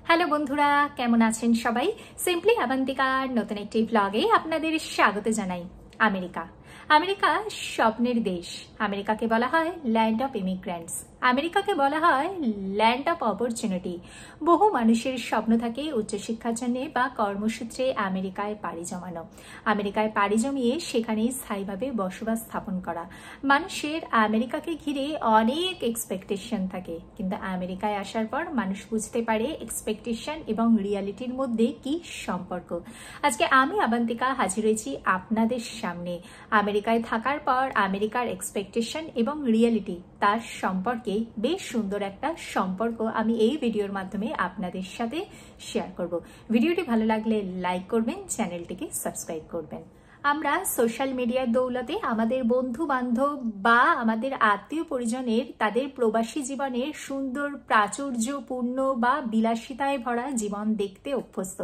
Hello বন্ধুরা, কেমন আছেন সবাই? সিম্পলি আবান্তিকার নতুন একটি ব্লগে আপনাদের স্বাগত জানাই। আমেরিকা স্বপ্নের দেশ। আমেরিকাকে বলা হয় ল্যান্ড অফ ইমিগ্রেন্টস। আমেরিকাকে বলা হয় ল্যান্ড অফ অপরচুনিটি। বহু মানুষের স্বপ্ন থাকে উচ্চশিক্ষার জন্য বা কর্মসূত্রে আমেরিকায় পাড়ি জমানো। আমেরিকায় পাড়ি জমিয়ে সেখানেই স্থায়ীভাবে বসবাস স্থাপন করা। মানুষের আমেরিকাকে ঘিরে অনেক এক্সপেকটেশন থাকে, কিন্তু আমেরিকায় আসার পর মানুষ বুঝতে পারে এক্সপেকটেশন এবং রিয়ালিটির মধ্যে কি সম্পর্ক। আজকে আমি আবান্তিকা হাজির হয়েছি আপনাদের সামনে। আমেরিকায় থাকার পর আমেরিকার এক্সপেকটেশন এবং রিয়ালিটি, তার সম্পর্কে বেশ সুন্দর একটা সম্পর্ক আমি এই ভিডিওর মাধ্যমে আপনাদের সাথে শেয়ার করব। ভিডিওটি ভালো লাগলে লাইক করবেন, চ্যানেলটিকে সাবস্ক্রাইব করবেন। আমরা সোশ্যাল মিডিয়ার দৌলতে আমাদের বন্ধু বান্ধব বা আমাদের আত্মীয় পরিজনের তাদের প্রবাসী জীবনের সুন্দর প্রাচুর্যপূর্ণ বা বিলাসিতায় ভরা জীবন দেখতে অভ্যস্ত।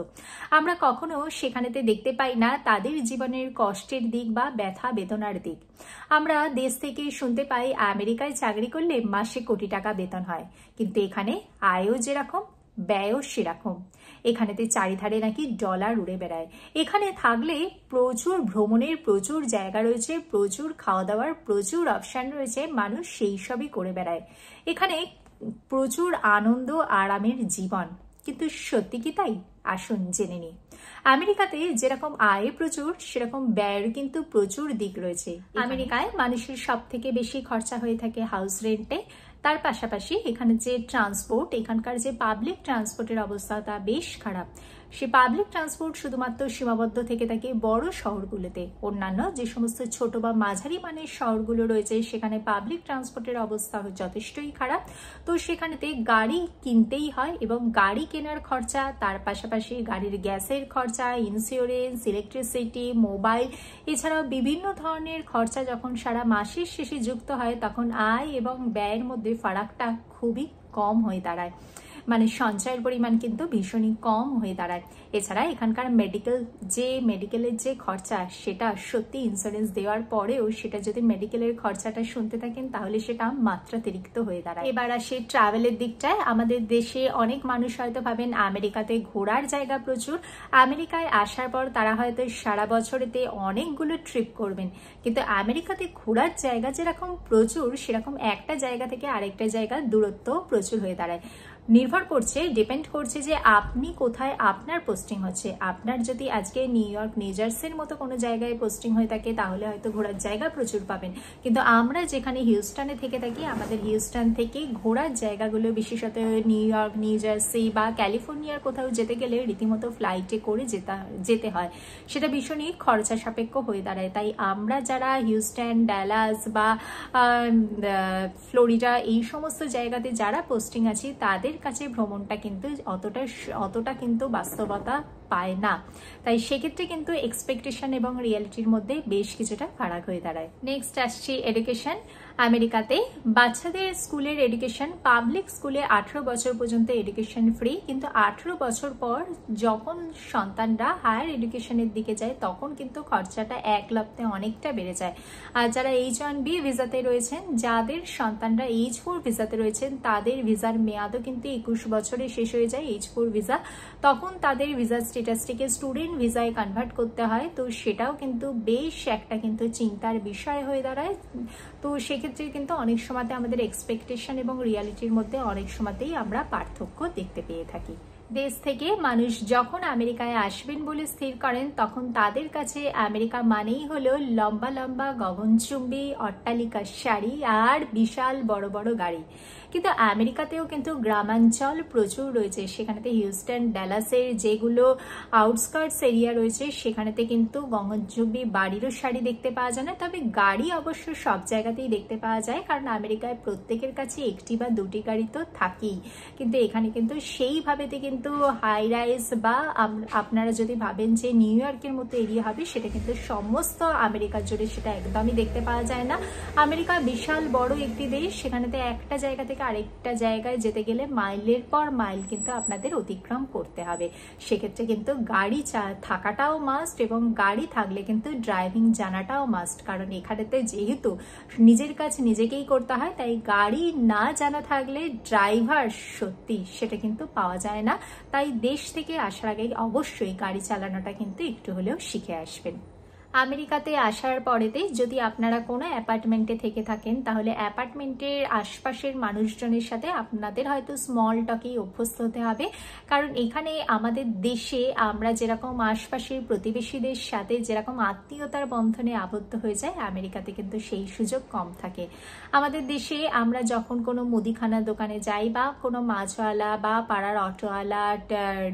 আমরা কখনো সেখানেতে দেখতে পাই না তাদের জীবনের কষ্টের দিক বা ব্যথা বেদনার দিক। আমরা দেশ থেকে শুনতে পাই আমেরিকায় চাকরি করলে মাসে কোটি টাকা বেতন হয়, কিন্তু এখানে আয়ও যেরকম ব্যয়ও সেরকম। এখানেতে চারিধারে নাকি ডলার উড়ে বেড়ায়। এখানে থাকলে প্রচুর ভ্রমণের প্রচুর জায়গা রয়েছে, প্রচুর খাওয়া দাওয়ার প্রচুর অপশান রয়েছে, মানুষ সেই সবই করে বেড়ায়। এখানে প্রচুর আনন্দ আরামের জীবন, কিন্তু সত্যি কি তাই? আসুন জেনে নিই। আমেরিকাতে যেরকম আয় প্রচুর, সেরকম ব্যয়ের কিন্তু প্রচুর দিক রয়েছে। আমেরিকায় মানুষের সব থেকে বেশি খরচা হয়ে থাকে হাউস রেন্টে। তার পাশাপাশি এখানে যে ট্রান্সপোর্ট, এখানকার যে পাবলিক ট্রান্সপোর্টের অবস্থা তা বেশ খারাপ। সে পাবলিক ট্রান্সপোর্ট শুধুমাত্র সীমাবদ্ধ থেকে থাকে বড় শহরগুলোতে। অন্যান্য যে সমস্ত ছোট বা মাঝারি মানের শহরগুলো রয়েছে সেখানে পাবলিক ট্রান্সপোর্টের অবস্থা যথেষ্টই খারাপ। তো সেখানেতে গাড়ি কিনতেই হয়, এবং গাড়ি কেনার খরচা, তার পাশাপাশি গাড়ির গ্যাসের খরচা, ইন্স্যুরেন্স, ইলেকট্রিসিটি, মোবাইল, এছাড়াও বিভিন্ন ধরনের খরচা যখন সারা মাসের শেষে যুক্ত হয় তখন আয় এবং ব্যয়ের মধ্যে ফারাকটা খুবই কম হয়ে দাঁড়ায়। মানে সঞ্চয়ের পরিমাণ কিন্তু ভীষণই কম হয়ে দাঁড়ায়। এছাড়া এখানকার মেডিকেলের যে খরচা, সেটা সত্যি ইন্স্যুরেন্স দেওয়ার পরেও সেটা যদি মেডিকেলের খরচাটা শুনতে থাকেন তাহলে সেটা মাত্রাতিরিক্ত হয়ে দাঁড়ায়। এবার আসে ট্রাভেলের দিকটায়। আমাদের দেশে অনেক মানুষ হয়তো ভাবেন আমেরিকাতে ঘোরার জায়গা প্রচুর, আমেরিকায় আসার পর তারা হয়তো সারা বছরেতে অনেকগুলো ট্রিপ করবেন, কিন্তু আমেরিকাতে ঘোরার জায়গা যেরকম প্রচুর, সেরকম একটা জায়গা থেকে আরেকটা জায়গার দূরত্ব প্রচুর হয়ে দাঁড়ায়। ডিপেন্ড করছে যে আপনি কোথায় আপনার পোস্টিং হচ্ছে। আপনার যদি আজকে নিউ ইয়র্ক, নিউ জার্সির মতো কোনো জায়গায় পোস্টিং হয়ে থাকে তাহলে হয়তো ঘোরার জায়গা প্রচুর পাবেন, কিন্তু আমরা যেখানে হিউস্টনে থেকে থাকি, আমাদের হিউস্টন থেকে ঘোরার জায়গাগুলো বিশেষত নিউ ইয়র্ক, নিউ জার্সি বা ক্যালিফোর্নিয়ার কোথাও যেতে গেলে রীতিমতো ফ্লাইটে করে যেতে হয়। সেটা ভীষণই খরচা সাপেক্ষ হয়ে দাঁড়ায়। তাই আমরা যারা হিউস্টন, ডালাস বা ফ্লোরিডা এই সমস্ত জায়গাতে যারা পোস্টিং আছি তাদের কাছে ভ্রমণটা কিন্তু অতটা কিন্তু বাস্তবতা পায় না। তাই সেক্ষেত্রে কিন্তু এক্সপেকটেশন এবং রিয়ালিটির মধ্যে বেশ কিছুটা ফারাক হয়ে দাঁড়ায়। নেক্সট আসছি এডুকেশন। আমেরিকাতে বাচ্চাদের স্কুলের এডুকেশন, পাবলিক স্কুলে 18 বছর পর্যন্ত এডুকেশন ফ্রি, কিন্তু 18 বছর পর যখন সন্তানরা হায়ার এডুকেশনের দিকে যায় তখন কিন্তু খরচাটা এক লপ্তে অনেকটা বেড়ে যায়। আর যারা H1B ভিসাতে রয়েছেন, যাদের সন্তানরা H4 ভিসাতে রয়েছেন, তাদের ভিসার মেয়াদও কিন্তু 21 বছরে শেষ হয়ে যায় H4 ভিসা। তখন তাদের ভিসা স্ট্যাটাসটিকে স্টুডেন্ট ভিসায় কনভার্ট করতে হয়। তো সেটাও কিন্তু বেশ একটা কিন্তু চিন্তার বিষয় হয়ে দাঁড়ায়। তো সেক্ষেত্রে কিন্তু অনেক সময়তে আমাদের এক্সপেকটেশন এবং রিয়ালিটির মধ্যে অনেক সময়তেই আমরা পার্থক্য দেখতে পেয়ে থাকি। দেশ থেকে মানুষ যখন আমেরিকায় আসবেন বলে স্থির করেন তখন তাদের কাছে আমেরিকা মানেই হলো লম্বা লম্বা গগনচুম্বী অট্টালিকার সারি আর বিশাল বড় বড় গাড়ি। কিন্তু আমেরিকাতেও কিন্তু গ্রামাঞ্চল প্রচুর রয়েছে। সেখানেতে হিউস্টন, ডালাসের যেগুলো আউটস্কার্টস এরিয়া রয়েছে সেখানেতে কিন্তু গগনচুম্বী বাড়িরও সারি দেখতে পাওয়া যায় না, তবে গাড়ি অবশ্য সব জায়গাতেই দেখতে পাওয়া যায়, কারণ আমেরিকায় প্রত্যেকের কাছে একটি বা দুটি গাড়ি তো থাকেই। কিন্তু এখানে কিন্তু সেইভাবেতে কিন্তু হাই রাইজ বা আপনারা যদি ভাবেন যে নিউ ইয়র্কের মতো এরিয়া হবে, সেটা কিন্তু সমস্ত আমেরিকার জুড়ে সেটা একদমই দেখতে পাওয়া যায় না। আমেরিকা বিশাল বড় একটি দেশ, সেখানেতে একটা জায়গা থেকে থেকে আরেকটা জায়গায় যেতে গেলে মাইলের পর মাইল কিন্তু আপনাদের অতিক্রম করতে হবে। সেক্ষেত্রে কিন্তু গাড়ি থাকাটাও মাস্ট, এবং গাড়ি থাকলে কিন্তু ড্রাইভিং জানাটাও মাস্ট। কারণ এখানেতে যেহেতু নিজের কাজ নিজেকেই করতে হয়, তাই গাড়ি না জানা থাকলে ড্রাইভার সত্যি সেটা কিন্তু পাওয়া যায় না। তাই দেশ থেকে আসার আগে অবশ্যই গাড়ি চালানোটা কিন্তু একটু হলেও শিখে আসবেন। আমেরিকাতে আসার পরেতে যদি আপনারা কোনো অ্যাপার্টমেন্টে থেকে থাকেন, তাহলে অ্যাপার্টমেন্টের আশপাশের মানুষজনের সাথে আপনাদের হয়তো স্মল টকেই অভ্যস্ত হতে হবে। কারণ এখানে আমাদের দেশে আমরা যেরকম আশপাশের প্রতিবেশীদের সাথে যেরকম আত্মীয়তার বন্ধনে আবদ্ধ হয়ে যায়, আমেরিকাতে কিন্তু সেই সুযোগ কম থাকে। আমাদের দেশে আমরা যখন কোনো মুদিখানার দোকানে যাই বা কোনো মাছওয়ালা বা পাড়ার অটোওয়ালা,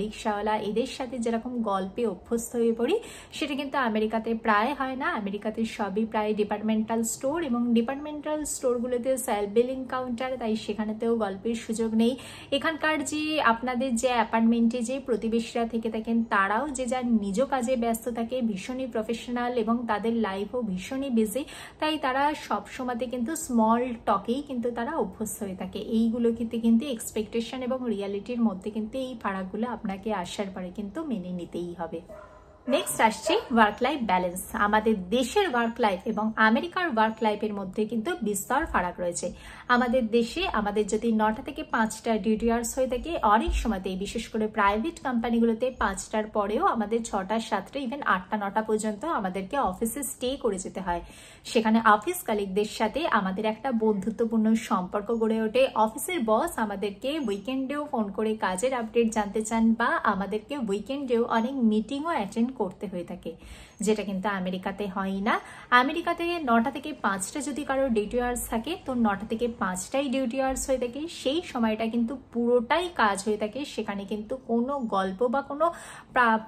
রিক্সাওয়ালা, এদের সাথে যেরকম গল্পে অভ্যস্ত হয়ে পড়ি, সেটা কিন্তু আমেরিকাতে প্রায় হয় না। আমেরিকাতে সবই প্রায় ডিপার্টমেন্টাল স্টোর, এবং ডিপার্টমেন্টাল স্টোরগুলোতে সেলফ বিলিং কাউন্টার, তাই সেখানেতেও গল্পের সুযোগ নেই। এখানকার যে আপনাদের যে অ্যাপার্টমেন্টে যে প্রতিবেশীরা থেকে থাকেন, তারাও যে যার নিজ কাজে ব্যস্ত থাকে, ভীষণই প্রফেশনাল, এবং তাদের লাইফও ভীষণই বিজি। তাই তারা সব সময়তে কিন্তু স্মল টকেই কিন্তু তারা অভ্যস্ত হয়ে থাকে। এইগুলো কিন্তু এক্সপেকটেশন এবং রিয়ালিটির মধ্যে কিন্তু এই ফারাকগুলো আপনাকে আসার পরে কিন্তু মেনে নিতেই হবে। নেক্সট আসছে ওয়ার্ক লাইফ ব্যালেন্স। আমাদের দেশের ওয়ার্ক লাইফ এবং আমেরিকার ওয়ার্ক লাইফের মধ্যে কিন্তু বিস্তর ফারাক রয়েছে। আমাদের দেশে আমাদের যদি 9টা থেকে 5টা ডিউটি আওয়ার্স হয়ে থাকে, অনেক সময়তেই বিশেষ করে প্রাইভেট কোম্পানিগুলোতে 5টার পরেও আমাদের 6টা 7টা ইভেন 8টা 9টা পর্যন্ত আমাদেরকে অফিসে স্টে করে যেতে হয়। সেখানে অফিস কালিগদের সাথে আমাদের একটা বন্ধুত্বপূর্ণ সম্পর্ক গড়ে ওঠে। অফিসের বস আমাদেরকে উইকেন্ডেও ফোন করে কাজের আপডেট জানতে চান, বা আমাদেরকে উইকেন্ডেও অনেক মিটিংও অ্যাটেন্ড করতে হয়ে থাকে, যেটা কিন্তু আমেরিকাতে হয় না। আমেরিকাতে 9টা থেকে 5টা যদি কারো ডিউটি আওয়ার্স থাকে, তো 9টা থেকে 5টাই ডিউটি আওয়ার্স হয়ে থাকে। সেই সময়টা কিন্তু পুরোটাই কাজ হয়ে থাকে। সেখানে কিন্তু কোনো গল্প বা কোনো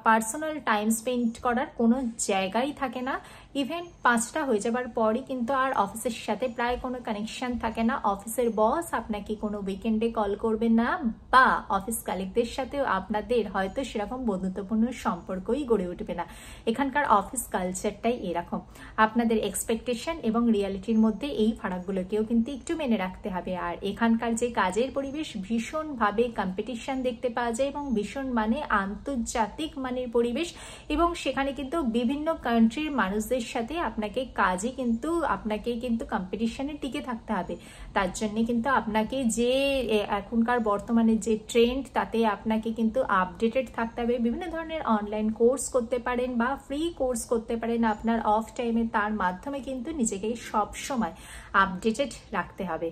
পার্সোনাল টাইম স্পেন্ড করার কোনো জায়গাই থাকে না। ইভেন 5টা হয়ে যাবার পরই কিন্তু আর অফিসের সাথে প্রায় কোনো কানেকশন থাকে না। অফিসের বস আপনাকে কোনো উইকেন্ডে কল করবে না, বা অফিস কালিগদের সাথেও আপনাদের হয়তো সেরকম বন্ধুত্বপূর্ণ সম্পর্কই গড়ে উঠবে না। এখানকার অফিস কালচারটাই এরকম। আপনাদের এক্সপেকটেশন এবং রিয়ালিটির মধ্যে এই ফারাকগুলোকেও কিন্তু একটু মেনে রাখতে হবে। আর এখানকার যে কাজের পরিবেশ, ভীষণভাবে কম্পিটিশন দেখতে পাওয়া যায়, এবং ভীষণ মানে আন্তর্জাতিক মানের পরিবেশ, এবং সেখানে কিন্তু বিভিন্ন কান্ট্রির মানুষদের সাথে আপনাকে কিন্তু কম্পিটিশনে টিকে থাকতে হবে। তার জন্য কিন্তু আপনাকে যে এখনকার বর্তমানে যে ট্রেন্ড, তাতে আপনাকে কিন্তু আপডেটেড থাকতে হবে। বিভিন্ন ধরনের অনলাইন কোর্স করতে পারেন বা ফ্রি কোর্স করতে পারেন আপনার অফ টাইমে। তার মাধ্যমে কিন্তু নিজেকে সব সময় আপডেটেড রাখতে হবে।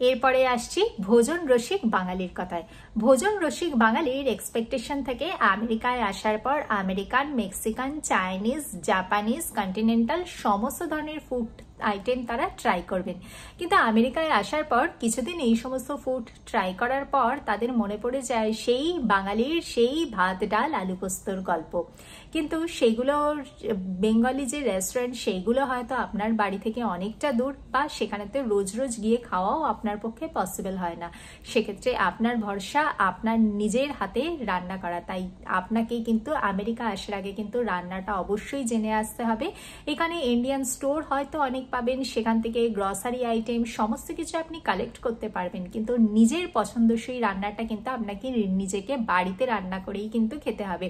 এরপরে আসছি ভোজন রসিক বাঙালির কথায়। ভোজন রসিক বাঙালির এক্সপেকটেশন থেকে আমেরিকায় আসার পর American, Mexican, Chinese, Japanese, continental সমস্ত ধরনের ফুড আইটেম তারা ট্রাই করবেন। কিন্তু আমেরিকায় আসার পর কিছুদিন এই সমস্ত ফুড ট্রাই করার পর তাদের মনে পড়ে যায় সেই বাঙালির সেই ভাত ডাল আলু পোস্তর গল্প। কিন্তু সেগুলো বেঙ্গলি যে রেস্টুরেন্ট, সেইগুলো হয়তো আপনার বাড়ি থেকে অনেকটা দূর, বা সেখানেতে রোজ রোজ গিয়ে খাওয়াও আপনার পক্ষে পসিবল হয় না। সেক্ষেত্রে আপনার ভরসা আপনার নিজের হাতে রান্না করা। তাই আপনাকে কিন্তু আমেরিকা আসার আগে কিন্তু রান্নাটা অবশ্যই জেনে আসতে হবে। এখানে ইন্ডিয়ান স্টোর হয়তো অনেক পাবেন, সেখান থেকে গ্রসারি আইটেম সমস্ত কিছু আপনি কালেক্ট করতে পারবেন, কিন্তু নিজের পছন্দসই রান্নাটা কিন্তু আপনাকে নিজেকে বাড়িতে রান্না করেই কিন্তু খেতে হবে।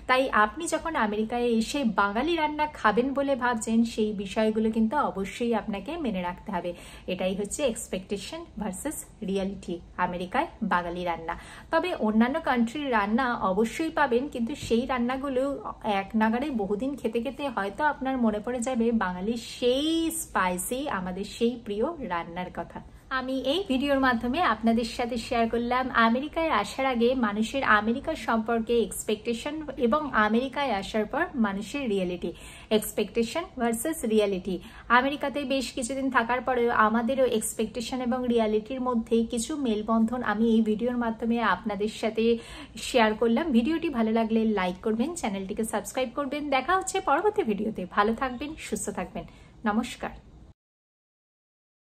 তাই আপনি যখন আমেরিকায় এসে বাঙালি রান্না খাবেন বলে ভাবছেন, সেই বিষয়গুলো কিন্তু অবশ্যই আপনাকে মেনে রাখতে হবে। এটাই হচ্ছে এক্সপেকটেশন ভার্সেস রিয়ালিটি আমেরিকায় বাঙালি রান্না। তবে অন্যান্য কান্ট্রির রান্না অবশ্যই পাবেন, কিন্তু সেই রান্নাগুলো এক নাগারে বহুদিন খেতে খেতে হয়তো আপনার মনে পড়ে যাবে বাঙালির সেই স্পাইসি, আমাদের সেই প্রিয় রান্নার কথা। আমি এই ভিডিওর মাধ্যমে আপনাদের সাথে শেয়ার করলাম আমেরিকায় আসার আগে মানুষের আমেরিকা সম্পর্কে এক্সপেকটেশন, এবং আমেরিকায় আসার পর মানুষের রিয়েলিটি। Expectation versus reality. আমেরিকাতে বেশ কিছুদিন থাকার পরেও আমাদেরও এক্সপেকটেশন এবং রিয়েলিটির মধ্যে কিছু মেলবন্ধন আমি এই ভিডিওর মাধ্যমে আপনাদের সাথে শেয়ার করলাম। ভিডিওটি ভালো লাগলে লাইক করবেন, চ্যানেলটিকে সাবস্ক্রাইব করবেন। দেখা হচ্ছে পরবর্তী ভিডিওতে। ভালো থাকবেন, সুস্থ থাকবেন। নমস্কার।